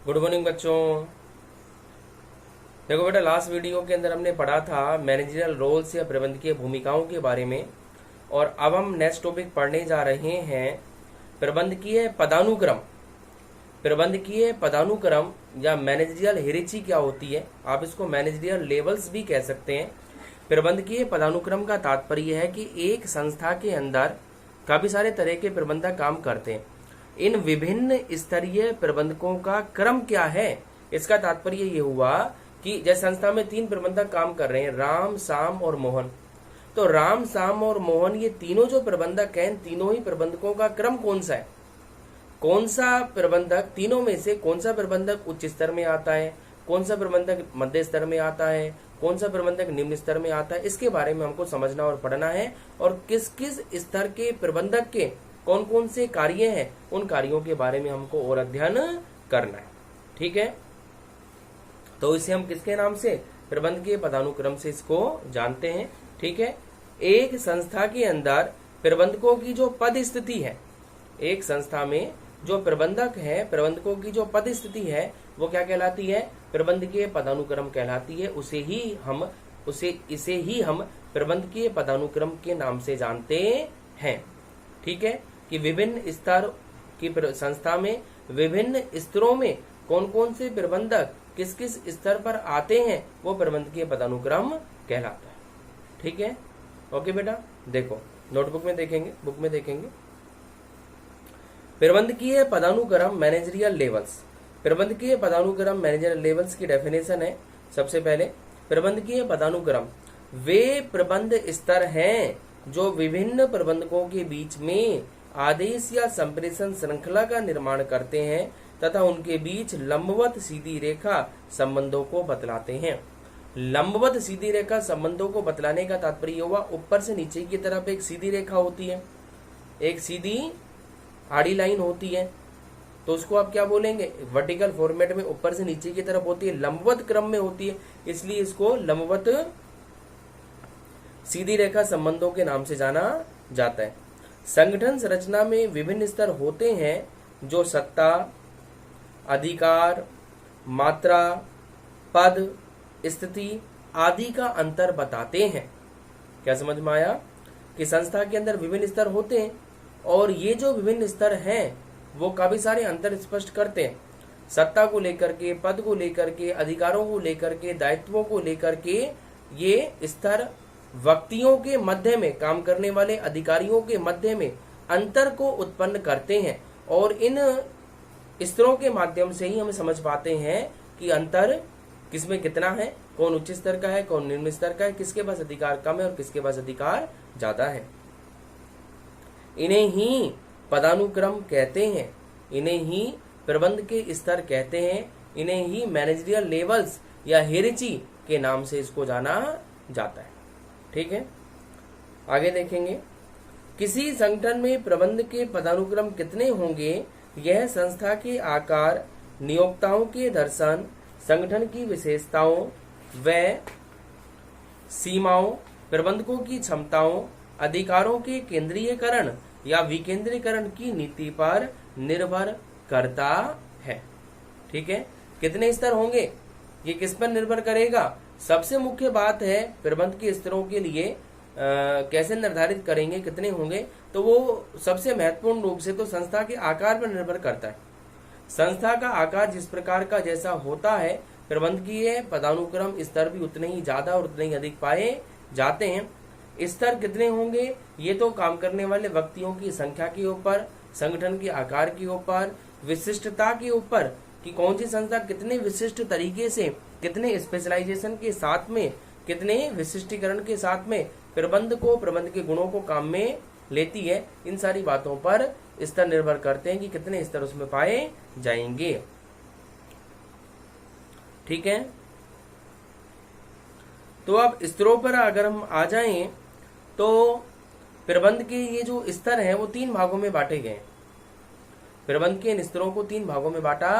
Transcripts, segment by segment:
Good morning बच्चों। देखो बेटा, लास्ट वीडियो के अंदर हमने पढ़ा था मैनेजरियल रोल्स या प्रबंधकीय भूमिकाओं के बारे में, और अब हम नेक्स्ट टॉपिक पढ़ने जा रहे हैं प्रबंधकीय पदानुक्रम। प्रबंधकीय पदानुक्रम या मैनेजरियल हियरार्ची क्या होती है, आप इसको मैनेजरियल लेवल्स भी कह सकते हैं। प्रबंधकीय पदानुक्रम का तात्पर्य है कि एक संस्था के अंदर काफी सारे तरह के प्रबंधक काम करते हैं। इन विभिन्न स्तरीय प्रबंधकों का क्रम क्या है, इसका तात्पर्य ये हुआ कि जैसे संस्था में 3 प्रबंधक काम कर रहे हैं, राम, श्याम और मोहन। तो राम, श्याम और मोहन ये तीनों जो प्रबंधक हैं, तीनों ही प्रबंधकों का क्रम कौन सा है, कौन सा प्रबंधक, तीनों में से कौन सा प्रबंधक उच्च स्तर में आता है, कौन सा प्रबंधक मध्य स्तर में आता है, कौन सा प्रबंधक निम्न स्तर में आता है, इसके बारे में हमको समझना और पढ़ना है। और किस किस स्तर के प्रबंधक के कौन कौन से कार्य हैं, उन कार्यों के बारे में हमको और अध्ययन करना है। ठीक है, तो इसे हम किसके नाम से, प्रबंधकीय पदानुक्रम से इसको जानते हैं। ठीक है, एक संस्था के अंदर प्रबंधकों की जो पद स्थिति है, एक संस्था में जो प्रबंधक है, प्रबंधकों की जो पद स्थिति है वो क्या कहलाती है, प्रबंधकीय पदानुक्रम कहलाती है। इसे ही हम प्रबंधकीय पदानुक्रम के नाम से जानते हैं। ठीक है, कि विभिन्न स्तर की संस्था में विभिन्न स्तरों में कौन कौन से प्रबंधक किस किस स्तर पर आते हैं, वो प्रबंधकीय पदानुक्रम कहलाता है। ठीक है, ओके बेटा, देखो नोटबुक में देखेंगे, बुक में देखेंगे। प्रबंधकीय पदानुक्रम मैनेजरियल लेवल्स। प्रबंधकीय पदानुक्रम मैनेजरियल लेवल्स की डेफिनेशन है। सबसे पहले, प्रबंधकीय पदानुक्रम वे प्रबंध स्तर हैं जो विभिन्न प्रबंधकों के बीच में आदेश या संप्रेषण श्रृंखला का निर्माण करते हैं तथा उनके बीच लंबवत सीधी रेखा संबंधों को बतलाते हैं। लंबवत सीधी रेखा संबंधों को बतलाने का तात्पर्य हुआ, ऊपर से नीचे की तरफ एक सीधी रेखा होती है, एक सीधी आड़ी लाइन होती है, तो उसको आप क्या बोलेंगे, वर्टिकल फॉर्मेट में ऊपर से नीचे की तरफ होती है, लंबवत क्रम में होती है, इसलिए इसको लंबवत सीधी रेखा संबंधों के नाम से जाना जाता है। संगठन संरचना में विभिन्न स्तर होते हैं जो सत्ता, अधिकार, मात्रा, पद, स्थिति आदि का अंतर बताते हैं। क्या समझ में आया कि संस्था के अंदर विभिन्न स्तर होते हैं और ये जो विभिन्न स्तर हैं वो काफी सारे अंतर स्पष्ट करते हैं। सत्ता को लेकर के, पद को लेकर के, अधिकारों को लेकर के, दायित्वों को लेकर के ये स्तर व्यक्तियों के मध्य में, काम करने वाले अधिकारियों के मध्य में अंतर को उत्पन्न करते हैं, और इन स्तरों के माध्यम से ही हम समझ पाते हैं कि अंतर किसमें कितना है, कौन उच्च स्तर का है, कौन निम्न स्तर का है, किसके पास अधिकार कम है और किसके पास अधिकार ज्यादा है। इन्हें ही पदानुक्रम कहते हैं, इन्हें ही प्रबंध के स्तर कहते हैं, इन्हें ही मैनेजरियल लेवल्स या हियरार्ची के नाम से इसको जाना जाता है। ठीक है, आगे देखेंगे। किसी संगठन में प्रबंध के पदानुक्रम कितने होंगे, यह संस्था के आकार, नियोक्ताओं के दर्शन, संगठन की विशेषताओं व सीमाओं, प्रबंधकों की क्षमताओं, अधिकारों के केंद्रीयकरण या विकेंद्रीकरण की नीति पर निर्भर करता है। ठीक है, कितने स्तर होंगे ये किस पर निर्भर करेगा, सबसे मुख्य बात है प्रबंध के स्तरों के लिए कैसे निर्धारित करेंगे कितने होंगे, तो वो सबसे महत्वपूर्ण रूप से तो संस्था के आकार पर निर्भर करता है। संस्था का आकार जिस प्रकार का जैसा होता है, प्रबंधकीय पदानुक्रम स्तर भी उतने ही ज्यादा और उतने ही अधिक पाए जाते हैं। स्तर कितने होंगे ये तो काम करने वाले व्यक्तियों की संख्या के ऊपर, संगठन के आकार के ऊपर, विशिष्टता के ऊपर कि कौन सी संस्था कितने विशिष्ट तरीके से, कितने स्पेशलाइजेशन के साथ में, कितने विशिष्टीकरण के साथ में प्रबंध के गुणों को काम में लेती है, इन सारी बातों पर स्तर निर्भर करते हैं कि कितने स्तर उसमें पाए जाएंगे। ठीक है, तो अब स्तरों पर अगर हम आ जाएं तो प्रबंध के ये जो स्तर हैं वो 3 भागों में बांटे गए हैं। प्रबंध के इन स्तरों को 3 भागों में बांटा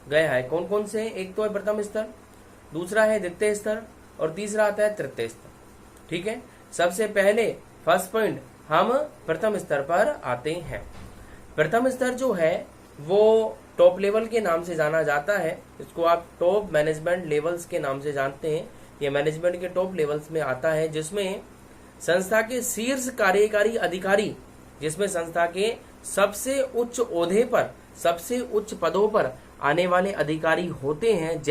गया है। कौन कौन से, एक तो है प्रथम स्तर, दूसरा है द्वितीय स्तर और तीसरा आता है तृतीय स्तर। ठीक है, सबसे पहले फर्स्ट पॉइंट हम प्रथम स्तर पर आते हैं। प्रथम स्तर जो है वो टॉप लेवल के नाम से जाना जाता है। इसको आप टॉप मैनेजमेंट लेवल्स के नाम से जानते हैं। ये मैनेजमेंट के टॉप लेवल्स में आता है, जिसमें संस्था के शीर्ष कार्यकारी अधिकारी, जिसमें संस्था के सबसे उच्च ओहदे पर, सबसे उच्च पदों पर आने वाले अधिकारी होते हैं,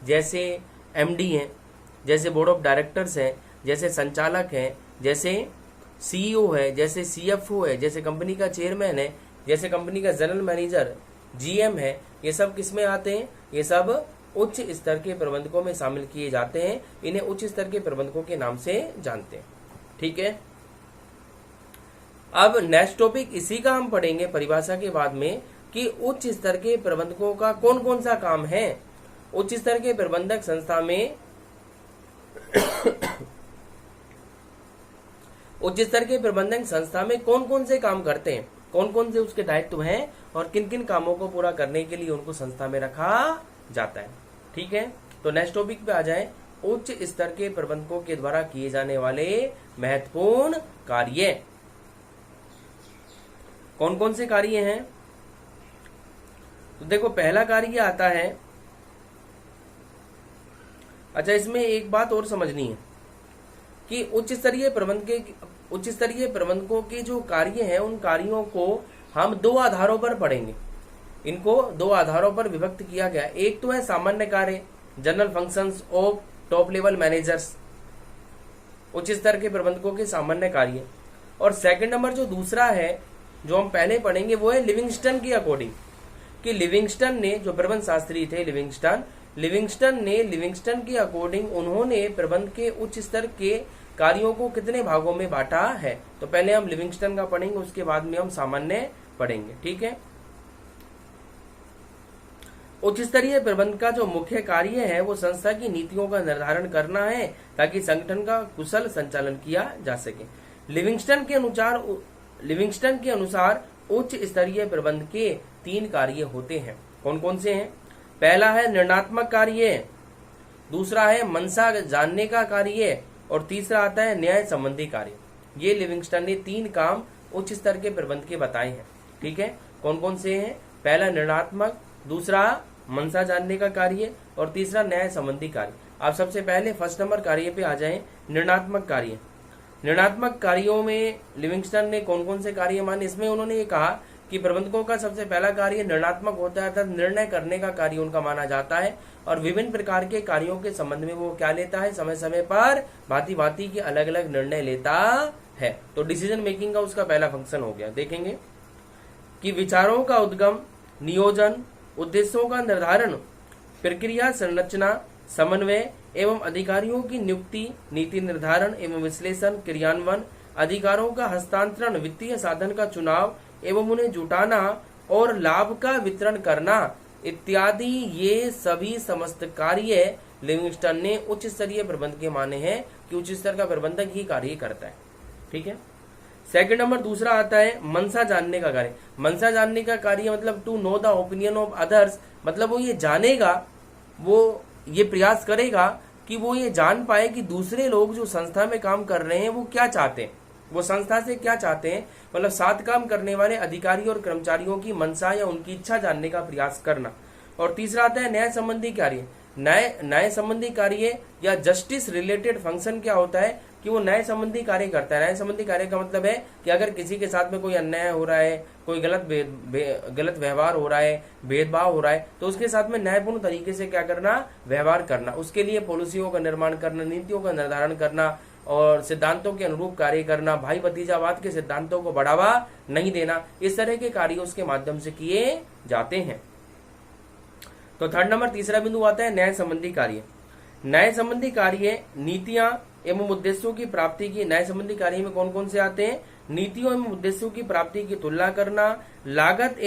जैसे एमडी हैं, जैसे बोर्ड ऑफ डायरेक्टर्स हैं, जैसे संचालक हैं, जैसे सीईओ है, जैसे सीएफओ है, जैसे कंपनी का चेयरमैन है, जैसे कंपनी का जनरल मैनेजर, जीएम है। ये सब किस में आते हैं? ये सब उच्च स्तर के प्रबंधकों में शामिल किए जाते हैं। इन्हें उच्च स्तर के प्रबंधकों के नाम से जानते हैं। ठीक है, अब नेक्स्ट टॉपिक इसी का हम पढ़ेंगे परिभाषा के बाद में कि उच्च स्तर के प्रबंधकों का कौन कौन सा काम है। उच्च स्तर के प्रबंधक संस्था में उच्च स्तर के प्रबंधक संस्था में कौन कौन से काम करते हैं, कौन कौन से उसके दायित्व हैं और किन किन कामों को पूरा करने के लिए उनको संस्था में रखा जाता है। ठीक है, तो नेक्स्ट टॉपिक पे आ जाएं, उच्च स्तर के प्रबंधकों के द्वारा किए जाने वाले महत्वपूर्ण कार्य। कौन कौन से कार्य हैं? तो देखो, पहला कार्य आता है, अच्छा इसमें एक बात और समझनी है कि उच्च स्तरीय प्रबंधकों के जो कार्य हैं, उन कार्यों को हम दो आधारों पर पढ़ेंगे। इनको दो आधारों पर विभक्त किया गया। एक तो है सामान्य कार्य, general functions of top level managers, उच्च स्तर के प्रबंधकों के सामान्य कार्य। और सेकंड नंबर जो दूसरा है, जो हम पहले पढ़ेंगे, वो है लिविंगस्टन की अकॉर्डिंग, कि लिविंगस्टन ने, जो प्रबंध शास्त्री थे लिविंगस्टन के अकॉर्डिंग उन्होंने प्रबंध के उच्च स्तर के कार्यों को कितने भागों में बांटा है। तो पहले हम लिविंगस्टन का पढ़ेंगे, उसके बाद में हम सामान्य पढ़ेंगे। ठीक है, उच्च स्तरीय प्रबंध का जो मुख्य कार्य है वो संस्था की नीतियों का निर्धारण करना है, ताकि संगठन का कुशल संचालन किया जा सके। लिविंगस्टन के अनुसार उच्च स्तरीय प्रबंध के 3 कार्य होते हैं। कौन कौन से हैं? पहला है निर्णयात्मक कार्य, दूसरा है मंशा जानने का कार्य और तीसरा आता है न्याय संबंधी कार्य। ये लिविंगस्टन ने 3 काम उच्च स्तर के प्रबंध के बताए हैं। ठीक है, कौन कौन से हैं? पहला निर्णयात्मक, दूसरा मंशा जानने का कार्य और तीसरा न्याय संबंधी कार्य। आप सबसे पहले फर्स्ट नंबर कार्य पे आ जाएं, निर्णयात्मक कार्य। निर्णयात्मक कार्यों में लिविंगस्टन ने कौन कौन से कार्य माने? इसमें उन्होंने ये कहा कि प्रबंधकों का सबसे पहला कार्य निर्णयात्मक होता है, अर्थात निर्णय करने का कार्य उनका माना जाता है, और विभिन्न प्रकार के कार्यों के संबंध में वो क्या लेता है? समय समय पर भांति भांति के अलग अलग निर्णय लेता है। तो डिसीजन मेकिंग का उसका पहला फंक्शन हो गया। देखेंगे कि विचारों का उद्गम, नियोजन, उद्देश्यों का निर्धारण, प्रक्रिया संरचना, समन्वय एवं अधिकारियों की नियुक्ति, नीति निर्धारण एवं विश्लेषण, क्रियान्वयन, अधिकारों का हस्तांतरण, वित्तीय साधन का चुनाव एवं उन्हें जुटाना और लाभ का वितरण करना इत्यादि, ये सभी समस्त कार्य लिविंगस्टन ने उच्च स्तरीय प्रबंध के माने हैं कि उच्च स्तर का प्रबंधक ही कार्य करता है। ठीक है, सेकंड नंबर दूसरा आता है मंशा जानने का कार्य। मंशा जानने का कार्य मतलब to know the opinion of others, मतलब वो ये जानेगा, वो ये प्रयास करेगा कि वो ये जान पाए कि दूसरे लोग जो संस्था में काम कर रहे हैं वो क्या चाहते हैं, वो संस्था से क्या चाहते हैं। मतलब साथ काम करने वाले अधिकारी और कर्मचारियों की मंशा या उनकी इच्छा जानने का प्रयास करना। और तीसरा आता है न्याय संबंधी कार्य। न्याय संबंधी कार्य या जस्टिस रिलेटेड फंक्शन क्या होता है कि वो न्याय संबंधी कार्य करता है। न्याय संबंधी कार्य का मतलब है कि अगर किसी के साथ में कोई अन्याय हो रहा है, कोई गलत व्यवहार हो रहा है, भेदभाव हो रहा है, तो उसके साथ में न्यायपूर्ण तरीके से क्या करना? व्यवहार करना। उसके लिए पॉलिसियों का निर्माण करना, नीतियों का निर्धारण करना और सिद्धांतों के अनुरूप कार्य करना, भाई भतीजावाद के सिद्धांतों को बढ़ावा नहीं देना, इस तरह के कार्य उसके माध्यम से किए जाते हैं। तो थर्ड नंबर तीसरा बिंदु आता है न्याय संबंधी कार्य। न्याय संबंधी कार्य नीतियां एवं उद्देश्यों की प्राप्ति की। न्याय संबंधी कार्य में कौन कौन से आते हैं? नीतियों एवं उद्देश्यों की प्राप्ति की तुलना करना, लागत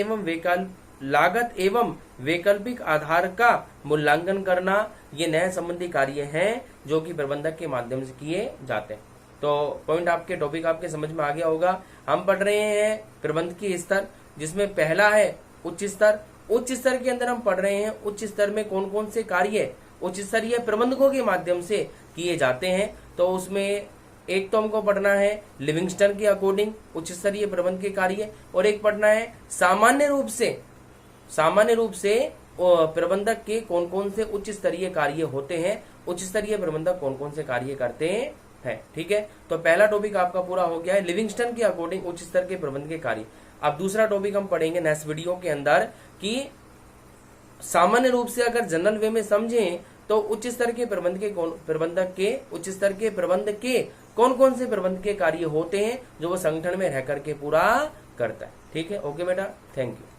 एवं वैकल्पिक आधार का मूल्यांकन करना, ये न्याय संबंधी कार्य हैं जो कि प्रबंधक के माध्यम से किए जाते हैं। तो पॉइंट आपके टॉपिक आपके समझ में आ गया होगा। हम पढ़ रहे हैं प्रबंध के स्तर, जिसमें पहला है उच्च स्तर। उच्च स्तर के अंदर हम पढ़ रहे हैं उच्च स्तर में कौन कौन से कार्य उच्च स्तरीय प्रबंधकों के माध्यम से किए जाते हैं। तो उसमें एक तो हमको पढ़ना है लिविंगस्टन के अकॉर्डिंग उच्च स्तरीय प्रबंध के कार्य, और एक पढ़ना है सामान्य रूप से सामान्य रूप से प्रबंधक के कौन कौन से उच्च स्तरीय कार्य होते हैं, उच्च स्तरीय प्रबंधक कौन कौन से कार्य करते हैं। ठीक है, तो पहला टॉपिक आपका पूरा हो गया है लिविंगस्टन के अकॉर्डिंग उच्च स्तर के प्रबंध के कार्य। अब दूसरा टॉपिक हम पढ़ेंगे नेक्स्ट वीडियो के अंदर कि सामान्य रूप से अगर जनरल वे में समझें तो उच्च स्तर के प्रबंधक के उच्च स्तर के प्रबंध के कौन कौन से प्रबंध के कार्य होते हैं जो वो संगठन में रह करके पूरा करता है। ठीक है, ओके बेटा, थैंक यू।